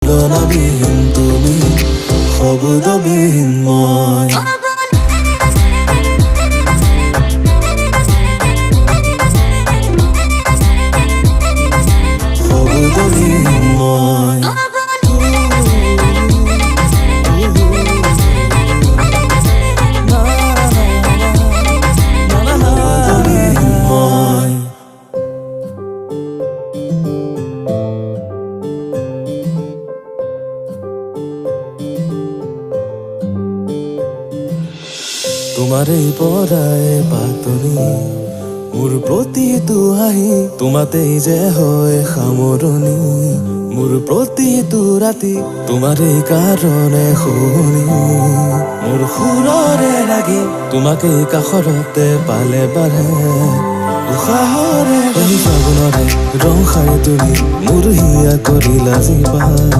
তুলনাবিহীন তুমি, শব্দবিহীন মই। শব্দবিহীন মই। তোমাৰে পৰাই পাতনি মোৰ প্ৰতিটো হাঁহি, তোমাতেই যে হয় সামৰণি। মোৰ প্ৰতিটো ৰাতি তোমাৰে কাৰণে শুৱনি। মোৰ সুৰৰে লাগি তোমাকে কাষৰতে পালে বাঢ়ে উশাহৰে। ফাগুনৰে ৰং খাই তুমি মোৰ হিয়া কৰিলা জীৱা।